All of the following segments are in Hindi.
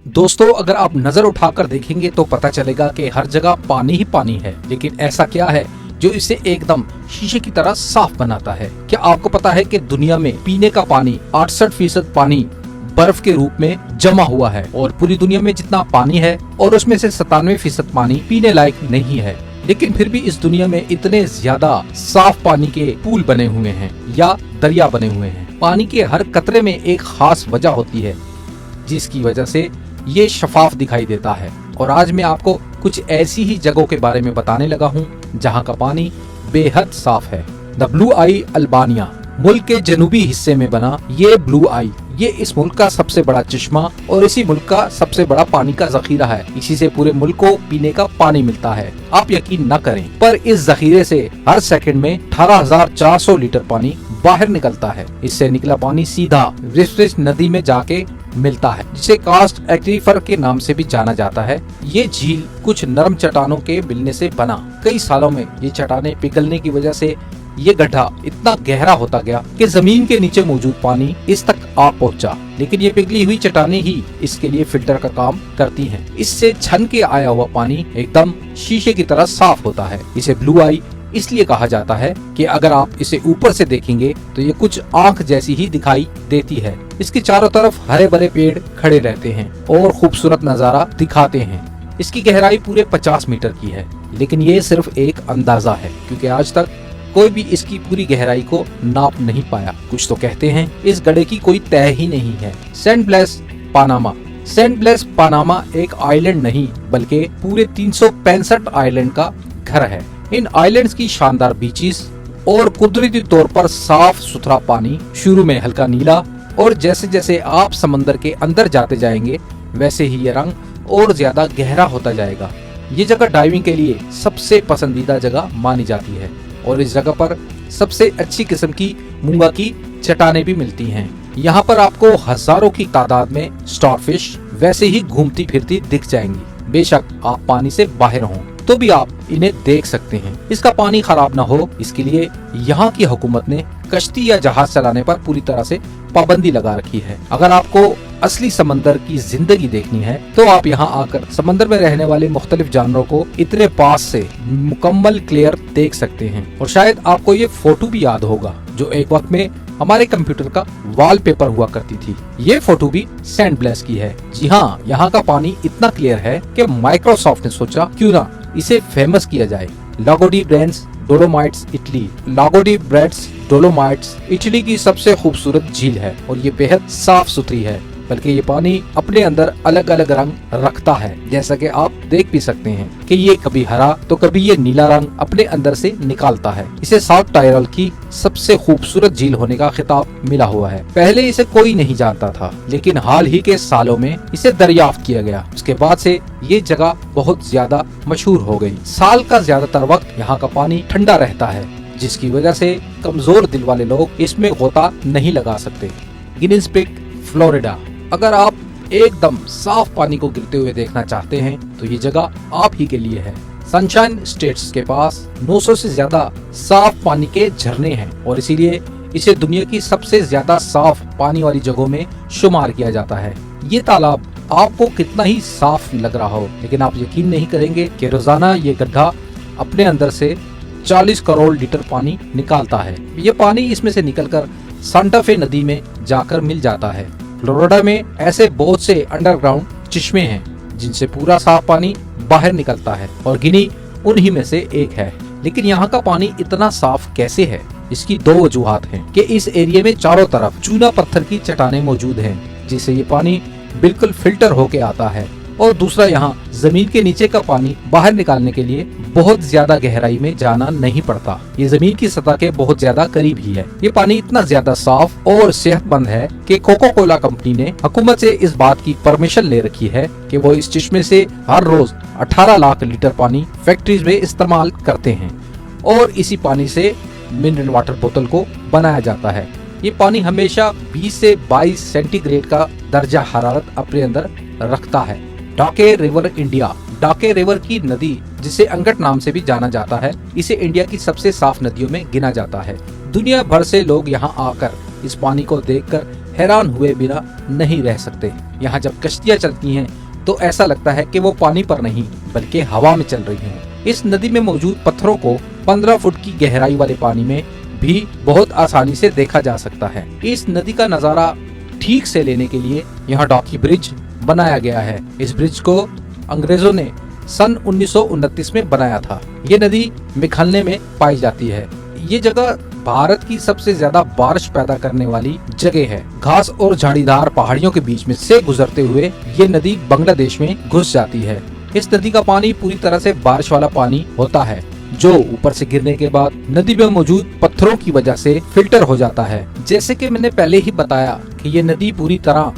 दोस्तों, अगर आप नजर उठाकर देखेंगे तो पता चलेगा कि हर जगह पानी ही पानी है। लेकिन ऐसा क्या है जो इसे एकदम शीशे की तरह साफ बनाता है? क्या आपको पता है कि दुनिया में पीने का पानी 68% पानी बर्फ के रूप में जमा हुआ है और पूरी दुनिया में जितना पानी है और उसमें से 97% पानी पीने लायक नहीं है। लेकिन फिर भी इस दुनिया में इतने ज्यादा साफ पानी के पूल बने हुए हैं या दरिया बने हुए हैं। पानी के हर कतरे में एक खास वजह होती है जिसकी वजह से ये शफाफ दिखाई देता है। और आज मैं आपको कुछ ऐसी ही जगहों के बारे में बताने लगा हूँ जहाँ का पानी बेहद साफ है। द ब्लू आई अल्बानिया मुल्क के जनूबी हिस्से में बना ये ब्लू आई, ये इस मुल्क का सबसे बड़ा चश्मा और इसी मुल्क का सबसे बड़ा पानी का जखीरा है। इसी से पूरे मुल्क को पीने का पानी मिलता है। आप यकीन न करें, पर इस जखीरे से हर सेकंड में 18,400 लीटर पानी बाहर निकलता है। इससे निकला पानी सीधा रिफ्रेश नदी में जाके मिलता है, जिसे कास्ट एक्वीफर के नाम से भी जाना जाता है। ये झील कुछ नरम चट्टानों के मिलने से बना। कई सालों में ये चट्टानें पिघलने की वजह से ये गड्ढा इतना गहरा होता गया कि जमीन के नीचे मौजूद पानी इस तक आ पहुंचा। लेकिन ये पिघली हुई चट्टानें ही इसके लिए फिल्टर का काम करती हैं। इससे छन के आया हुआ पानी एकदम शीशे की तरह साफ होता है। इसे ब्लू आई इसलिए कहा जाता है कि अगर आप इसे ऊपर से देखेंगे तो ये कुछ आंख जैसी ही दिखाई देती है। इसके चारों तरफ हरे भरे पेड़ खड़े रहते हैं और खूबसूरत नजारा दिखाते हैं। इसकी गहराई पूरे 50 मीटर की है। लेकिन ये सिर्फ एक अंदाजा है, क्योंकि आज तक कोई भी इसकी पूरी गहराई को नाप नहीं पाया। कुछ तो कहते हैं इस गड्ढे की कोई तय ही नहीं है। San Blas Panama. San Blas Panama एक आइलैंड नहीं बल्कि पूरे 365 आइलैंड का घर है। इन आइलैंड्स की शानदार बीचेस और कुदरती तौर पर साफ सुथरा पानी, शुरू में हल्का नीला और जैसे जैसे आप समंदर के अंदर जाते जाएंगे वैसे ही ये रंग और ज्यादा गहरा होता जाएगा। ये जगह डाइविंग के लिए सबसे पसंदीदा जगह मानी जाती है और इस जगह पर सबसे अच्छी किस्म की मूंगा की चट्टानें भी मिलती हैं। यहाँ पर आपको हजारों की तादाद में स्टारफिश वैसे ही घूमती फिरती दिख जाएंगी। बेशक आप पानी से बाहर हों तो भी आप इन्हें देख सकते हैं। इसका पानी खराब न हो इसके लिए यहाँ की हुकूमत ने कश्ती या जहाज चलाने पर पूरी तरह से पाबंदी लगा रखी है। अगर आपको असली समंदर की जिंदगी देखनी है तो आप यहाँ आकर समंदर में रहने वाले मुख्तलिफ जानवरों को इतने पास से मुकम्मल क्लियर देख सकते हैं। और शायद आपको ये फोटो भी याद होगा जो एक वक्त में हमारे कंप्यूटर का वॉलपेपर हुआ करती थी। ये फोटो भी सेंट ब्लेस की है। जी हाँ, यहाँ का पानी इतना क्लियर है कि माइक्रोसॉफ्ट ने सोचा क्यों ना इसे फेमस किया जाए। लागो डी ब्रेंस डोलोमाइट्स इटली। लागो डी ब्रेंस डोलोमाइट्स इटली की सबसे खूबसूरत झील है और ये बेहद साफ सुथरी है। बल्कि ये पानी अपने अंदर अलग अलग रंग रखता है, जैसा कि आप देख भी सकते हैं कि ये कभी हरा तो कभी ये नीला रंग अपने अंदर से निकालता है। इसे साउथ टायरल की सबसे खूबसूरत झील होने का खिताब मिला हुआ है। पहले इसे कोई नहीं जानता था, लेकिन हाल ही के सालों में इसे दरियाफ्त किया गया। उसके बाद से ये जगह बहुत ज्यादा मशहूर हो गई। साल का ज्यादातर वक्त यहाँ का पानी ठंडा रहता है, जिसकी वजह से कमजोर दिल वाले लोग इसमें गोता नहीं लगा सकते। गिनीज पिक फ्लोरिडा। अगर आप एकदम साफ पानी को गिरते हुए देखना चाहते हैं तो ये जगह आप ही के लिए है। सनशाइन स्टेट्स के पास 900 से ज्यादा साफ पानी के झरने हैं और इसीलिए इसे दुनिया की सबसे ज्यादा साफ पानी वाली जगहों में शुमार किया जाता है। ये तालाब आपको कितना ही साफ लग रहा हो, लेकिन आप यकीन नहीं करेंगे कि रोजाना ये गड्ढा अपने अंदर से 40 करोड़ लीटर पानी निकालता है। ये पानी इसमें से निकलकर सांता फे नदी में जाकर मिल जाता है। फ्लोरिडा में ऐसे बहुत से अंडरग्राउंड चश्मे हैं जिनसे पूरा साफ पानी बाहर निकलता है और गिनी उन्हीं में से एक है। लेकिन यहाँ का पानी इतना साफ कैसे है? इसकी दो वजूहात हैं कि इस एरिया में चारों तरफ चूना पत्थर की चट्टानें मौजूद हैं, जिससे ये पानी बिल्कुल फिल्टर होके आता है। और दूसरा, यहाँ जमीन के नीचे का पानी बाहर निकालने के लिए बहुत ज्यादा गहराई में जाना नहीं पड़ता। ये जमीन की सतह के बहुत ज्यादा करीब ही है। ये पानी इतना ज्यादा साफ और सेहतमंद है कि कोका कोला कंपनी ने हुकूमत से इस बात की परमिशन ले रखी है कि वो इस चश्मे से हर रोज 18 लाख लीटर पानी फैक्ट्रीज में इस्तेमाल करते हैं और इसी पानी से मिनरल वाटर बोतल को बनाया जाता है। ये पानी हमेशा 20 से 22 सेंटीग्रेड का दर्जा हरारत अपने अंदर रखता है। डाके रिवर इंडिया। डाके रिवर की नदी, जिसे अंगट नाम से भी जाना जाता है, इसे इंडिया की सबसे साफ नदियों में गिना जाता है। दुनिया भर से लोग यहाँ आकर इस पानी को देखकर हैरान हुए बिना नहीं रह सकते। यहाँ जब कश्तियाँ चलती हैं तो ऐसा लगता है कि वो पानी पर नहीं बल्कि हवा में चल रही हैं। इस नदी में मौजूद पत्थरों को 15 फुट की गहराई वाले पानी में भी बहुत आसानी से देखा जा सकता है। इस नदी का नजारा ठीक से लेने के लिए यहाँ डॉकी ब्रिज बनाया गया है। इस ब्रिज को अंग्रेजों ने सन 1929 में बनाया था। ये नदी मेघालय में पाई जाती है। ये जगह भारत की सबसे ज्यादा बारिश पैदा करने वाली जगह है। घास और झाड़ीदार पहाड़ियों के बीच में से गुजरते हुए ये नदी बांग्लादेश में घुस जाती है। इस नदी का पानी पूरी तरह से बारिश वाला पानी होता है, जो ऊपर से गिरने के बाद नदी में मौजूद पत्थरों की वजह से फिल्टर हो जाता है। जैसे कि मैंने पहले ही बताया कि ये नदी पूरी तरह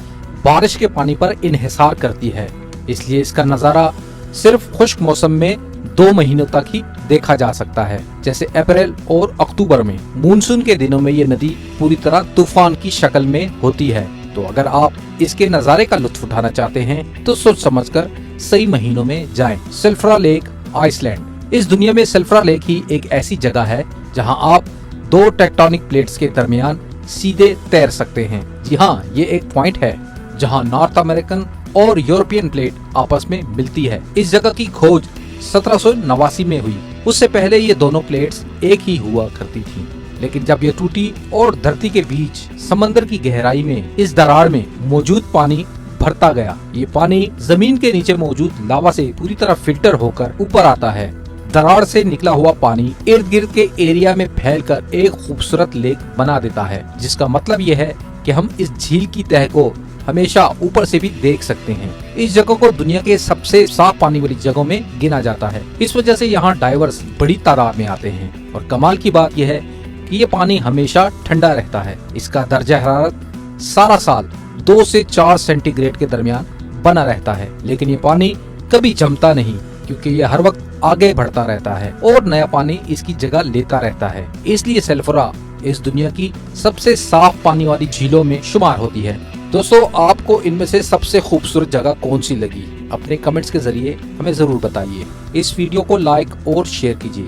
बारिश के पानी पर इन्हिसार करती है, इसलिए इसका नजारा सिर्फ खुश्क मौसम में 2 महीनों तक ही देखा जा सकता है, जैसे अप्रैल और अक्टूबर में। मानसून के दिनों में ये नदी पूरी तरह तूफान की शक्ल में होती है। तो अगर आप इसके नजारे का लुत्फ उठाना चाहते हैं तो सोच समझकर सही महीनों में जाएं। सल्फ्रा लेक, आइसलैंड। इस दुनिया में सल्फ्रा लेक ही एक ऐसी जगह है जहां आप 2 टेक्टोनिक प्लेट्स के दरमियान सीधे तैर सकते हैं। जी हाँ, ये एक पॉइंट है जहां नॉर्थ अमेरिकन और यूरोपियन प्लेट आपस में मिलती है। इस जगह की खोज 1789 में हुई। उससे पहले ये दोनों प्लेट्स एक ही हुआ करती थी, लेकिन जब ये टूटी और धरती के बीच समंदर की गहराई में इस दरार में मौजूद पानी भरता गया। ये पानी जमीन के नीचे मौजूद लावा से पूरी तरह फिल्टर होकर ऊपर आता है। दरार से निकला हुआ पानी इर्द गिर्द के एरिया में फैलकर एक खूबसूरत लेक बना देता है, जिसका मतलब ये है कि हम इस झील की तह को हमेशा ऊपर से भी देख सकते हैं। इस जगह को दुनिया के सबसे साफ पानी वाली जगहों में गिना जाता है। इस वजह से यहाँ डाइवर्स बड़ी तादाद में आते हैं। और कमाल की बात यह है कि ये पानी हमेशा ठंडा रहता है। इसका दर्जा हरारत सारा साल 2 से 4 सेंटीग्रेड के दरमियान बना रहता है, लेकिन ये पानी कभी जमता नहीं, क्योंकि ये हर वक्त आगे बढ़ता रहता है और नया पानी इसकी जगह लेता रहता है। इसलिए सल्फ्रा इस दुनिया की सबसे साफ पानी वाली झीलों में शुमार होती है। दोस्तों, आपको इनमें से सबसे खूबसूरत जगह कौन सी लगी? अपने कमेंट्स के जरिए हमें जरूर बताइए। इस वीडियो को लाइक और शेयर कीजिए।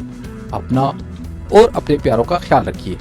अपना और अपने प्यारों का ख्याल रखिए।